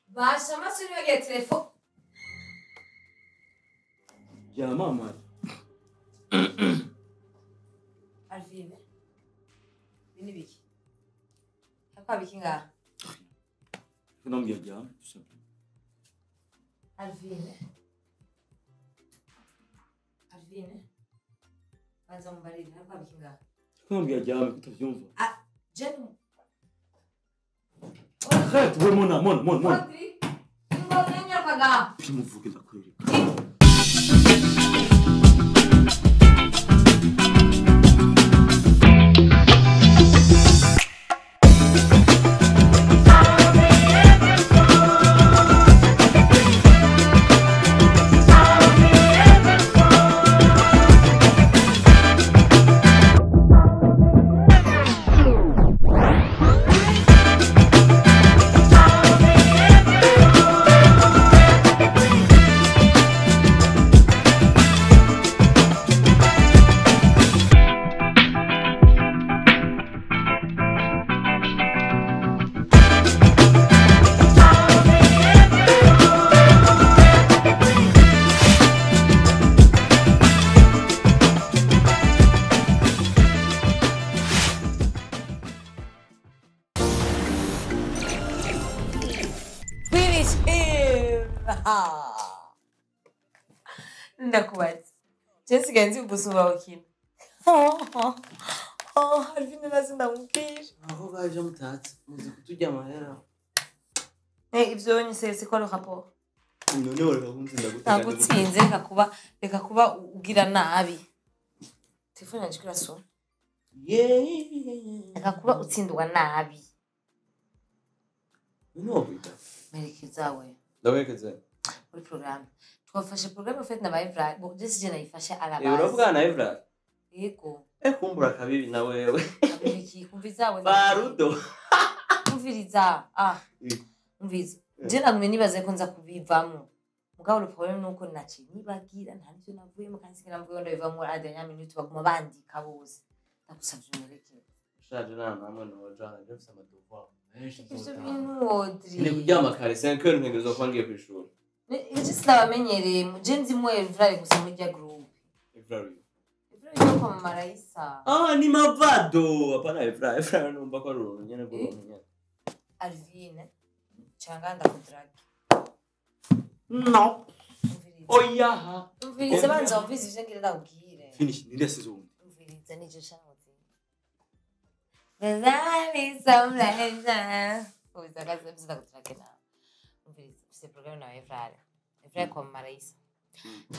Basha amaso niyo ya telefone. Ya mama. Alvine. Bini biki. Hapa biki nga. Kunaambia jam. Alvine. Banza mbarira hapa biki nga. Kunaambia jam kutavyumva. Jen. Arrête, ouais mona. Audrey. Ngo nenya kaga. Pimuvuge ndakweri. Ndakubaza. Jesse genzi gusura wakina. Alvine nazinda mukira. Aho baje mutatse muzi kutujya amahera. Ivyo nyise c'est quoi le rapport? None wari kunzinda gutaka. Nagutsinze reka kuba ugira nabi. Telefone yanje kiraso. Reka kuba utsindwa nabi. No bita. Merekeza we. Ndabekeze. Muri programme. Twafashe programme fait na Evra. Bon, je sais nayifashe à la base. Uravuga na Evra? Yego. Kumbura kabibi na wewe. Kabiki kumviza we. Barudo. Kumviriza. Umviza. Je nagumye nibaze ko nza kubivamo. Mugabo le problème nuko naci nibagira nta nicyo navuye mu kansigira mvuye ndo bivamo à dernière minute baguma bandika bose. Ndagusavye umerekere. Shaje na namwe no jana je fisa amadevoir. Ivyo bintu Audrey. Ni kuryama kare 5h ntegerezo kwangiye kwishura. Je sinabamenyereye je nzi mu Evra gusa muri rya group. Evra. Evra kwa Maraisa. Ni mavado. Hapana Evra. Evra numva ko ruro nyene ko nyene. Alvine. Changanda kudragi. No. Oya. Umviriza banza umviriza ivyo ngira ndabwire. Finish, ndia season. Umviriza nije shanoti. Bezali samlaja. Uza kaza bizda kudragi na. Umviriza se programme na Evra. Evra kwa Maraisa.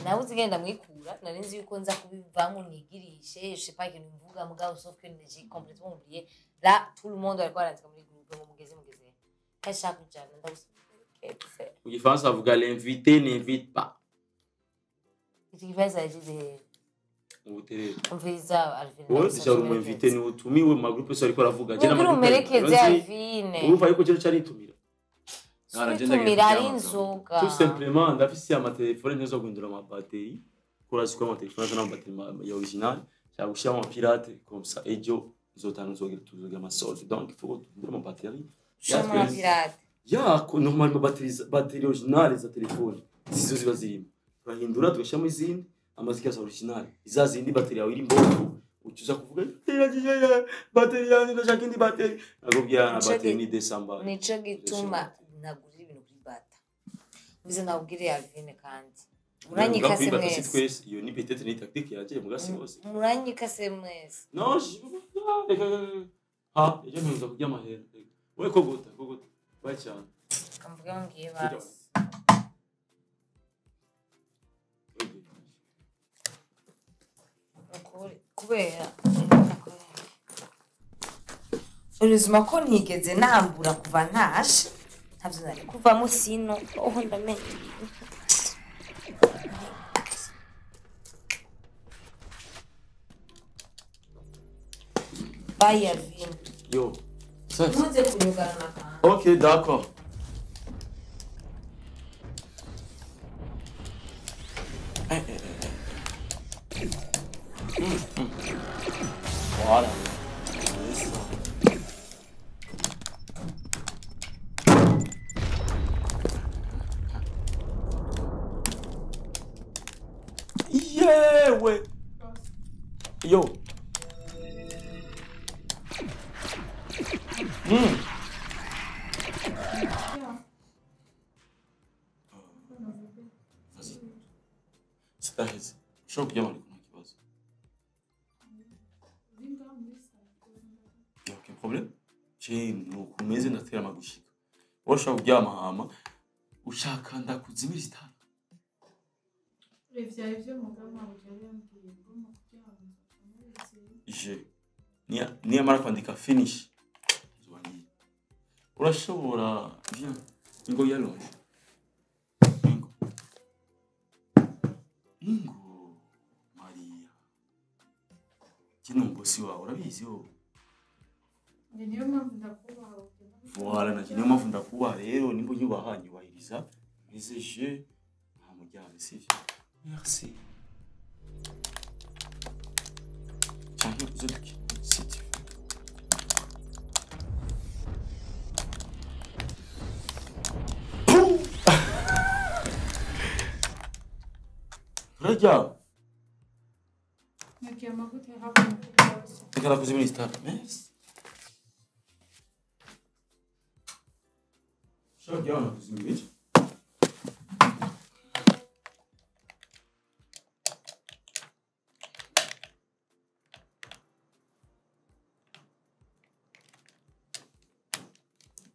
Nawe uzigenda mwikura nari nzi yuko nza kubivamo nigirishe je sais pas que mvuga mugabo sauf que j'ai complètement oublié là tout le monde alikuwa anataka muri groupe mu mugeze kasha kujana ndagusubiketse Mu Gifaransa bavuga l'invité n'invite pas. Ikibaza yagize Ubuterere. umviza Alvine. Wowe zishaka umwinvite ni utumiwe mu groupe so ariko aravuga. Je na mumerekeze Alvine. Uruva yuko je cyari tumira. Tumira ari inzoga. Tout simplement ndafise amatelefone ntezo guhindura amabateri. Kurazi ko amatelefone na bateri ya original. Cyangwa gushira ama pirate comme ça ejo zotanga tuzoga amasolde. Donc il faut guhindura amabateri. Chama pirate. Ya normalement bateri original za telefone. Zizo ziba zirimo. Turahindura tugashamo izindi amazika za original. Izazindi bateri yawe iri mbovu. Ucuza kuvuga bateri yanjye ndashaka indi bateri. Nagobya na bateri ni December. Nico gituma nagurira ibintu kuri bata. Bize nawubwire Alvine kandi. Muranyikase mwese. Iyo ni peut-être ni tactique yaje mugasi bose. Muranyikase mwese. Non, ejo ntuza kurya amahera. Wewe kogota. Bye cyane. Kamvuga ngiye basi. Kubera ubuzima ko ntigeze nambura kuva ntashe ntabyo nari kuvamo sino ndamenye bye Alvine. Yo. Ça. Ntuze kunyugana na kandi. OK, d'accord. Voilà. wewe. Yo. Stahezi. Ushobora kujya muri kuna kibazo. Okay, problem? Nukumeze ndatera amagushika. Urashobora kuryama hama ushaka ndakuzimira sitari. Ivyo mugama ujya yambwiye ngo kuryama. Niya mara kwandika finish. Urashobora ingo yalonje. Ingo Maria. Kino mbosi wawe urabizi wowe. Niyo mpamvu ndakubaha. Voilà, na niyo mpamvu ndakubaha rero nimba unyubaha nyubahiriza. Mise je nta mujyane sivyo. Merci. Canke uzoduki siti. Regarde. Nagiye amavuta yahabona kubyose. Tekana kuzimira sitari. Merci. Shogana kuzimira.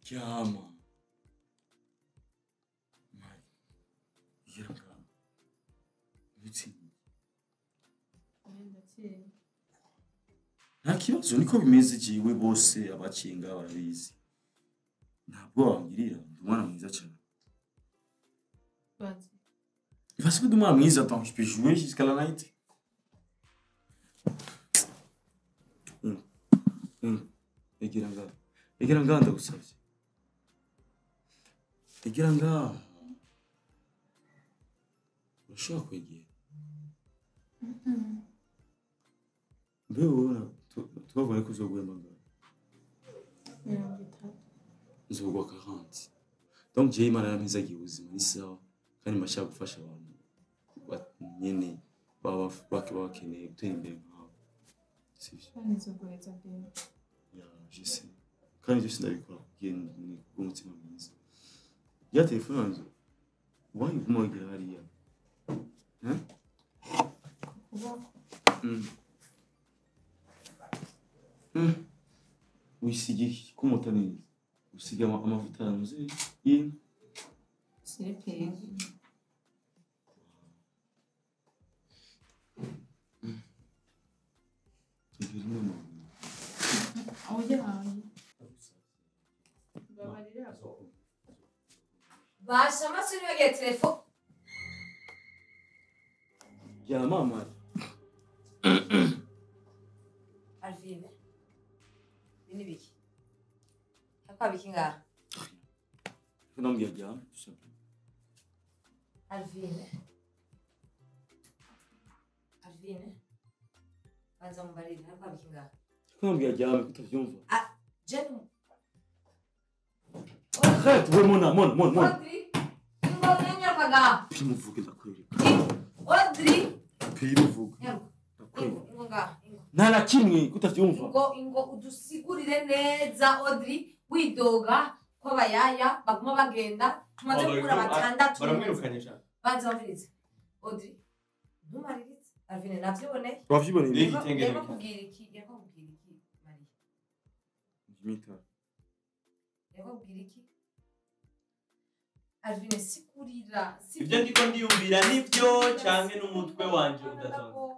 Chiama. Yiranga. Bitsi. Nta kibazo niko bimeze jiwe bose abakinga barabizi. Ntabwo wangirira umwana mwiza cyane. Bazi. Parce que demain mwiza attends, je peux jouer jusqu'à la night. Egiranga ndagusabye. Egiranga. Ushaka kwegera. Beho twabonye ko uzogwemba ngaho. Nzogwa 40. Donc je imana yamizagiye ubuzima ni sawa kandi mashaka gufasha abantu nyene baba bakeneye gutera imbere nkaho. Sivyo. Nizogweza byo. Ya, je sais. Kandi je ndabikora ni umutima mwiza. Ya telefone yanzu. Why umugera hariya? Wisigi kumutani. Usiga amavuta yanzu. Sirepeye. Basha masuri wege telefone. Ya mama. Alvine. Bini biki? Hapa biki nga? Nambia jam, Alvine. Banza mbarira hapa biki nga? Nambia jam kutavyumva. Jenu. Arrête, ouais mon. Audrey. Ingo nenya kaga. Pimuvuge ndakwereka. Audrey. Pimuvuge. Ingo nga. Nala kimwe kutavyumva. Ingo udusigurire neza Audrey widoga kwabayaya baguma bagenda tumaze kugura batandatu. Baramwirukanyisha. Banza bamvirize. Audrey. Ntumariritse. Alvine navyibone. Wavyibone Ni ni igitenge. Yakubwira iki Maria? Jimita. Yakubwira iki? Alvine sikurira. Ibyo ndiko ndiyumvira nibyo canke n'umutwe wanje udazonga.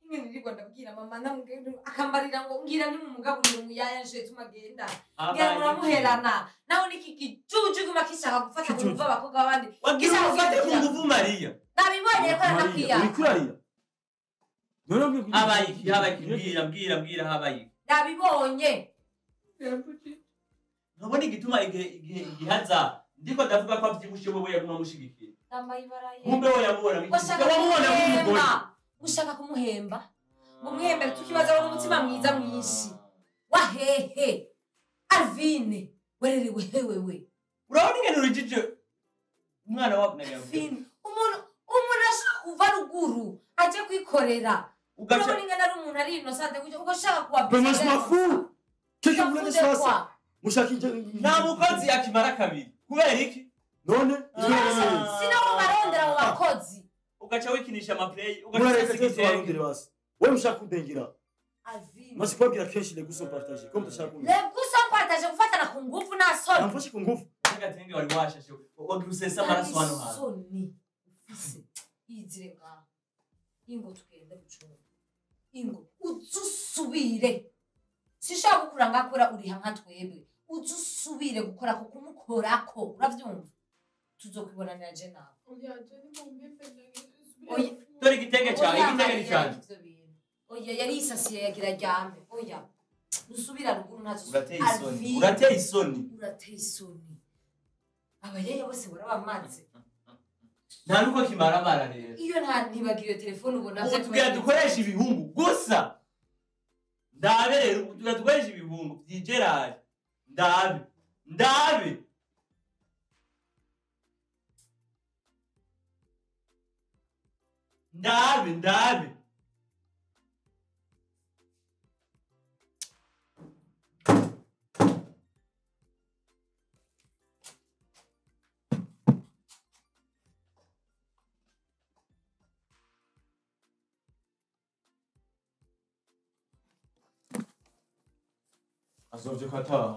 Ingene ndiriko ndabwira mama namugenda akambarira ngo ngira ni mumugaburire umuyaya nje tumagenda. Ngira muramuherana. Naho niki kijuju guma kishaka gufata kumva abakobwa abandi. Wagira ufate ku nguvu Maria. Nabibonye ko nakiya. Urikurarira. Habaye mbwira habaye. Nabibonye. Ntabona igituma igihaza ndiko ndavuga ko avyibushe wowe yaguma mushigikira. Nambayibaraye. Kumbe we yamubona nk'umugore. Ushaka kumuhemba. Mumuhembe tukibaza wo umutima mwiza mwinshi. Wahehe. Alvine. Wererewe hewewe. Urabona ingene urijije umwana wawe nagira. Alvine. Umuntu kuva ruguru aje kwikorera ugaca urabona ingana ari umuntu ari innocent gutyo ugashaka kuwa Mais moi je m'en fous. Qu'est-ce que vous voulez que je fasse? Mushaka nta mukozi yakimara kabiri kubera iki none sinabo barondera mu bakozi ugaca wikinisha amaplay murareka ugaca cyose warondere basi wewe mushaka kudengera avime mas kubabwira kenshi les goûts sont partagés comme dushaka kumenya les goûts sont partagés gufatana ku ngufu nta soni namfashe ku ngufu agatenge wari washashe wagira usesa amaraso hano hantu soni ufise yizire ngaho ingo tugende gucunga ingo uzusubire sishaka gukura ngakora uriha nka twebwe uzusubire gukora ko kumukorako uravyumva tuzokwibonanira je nawe oya je ni mumbipenda oya dore igitenge cyawe igitenge ni cyanjye oya yari isasiye yagira ryame oya dusubira ruguru ntazo urateye isoni urateye isoni abayeye bose barabamaze nta nuko kimaramara rero iyo nta ntibagire iyo telefone ubona ubu tugira dukoresha ibihungu gusa ndabe rero ubu tugira dukoresha ibihungu by'igerari ndabe ndabe ndabe ndabe azovye kataha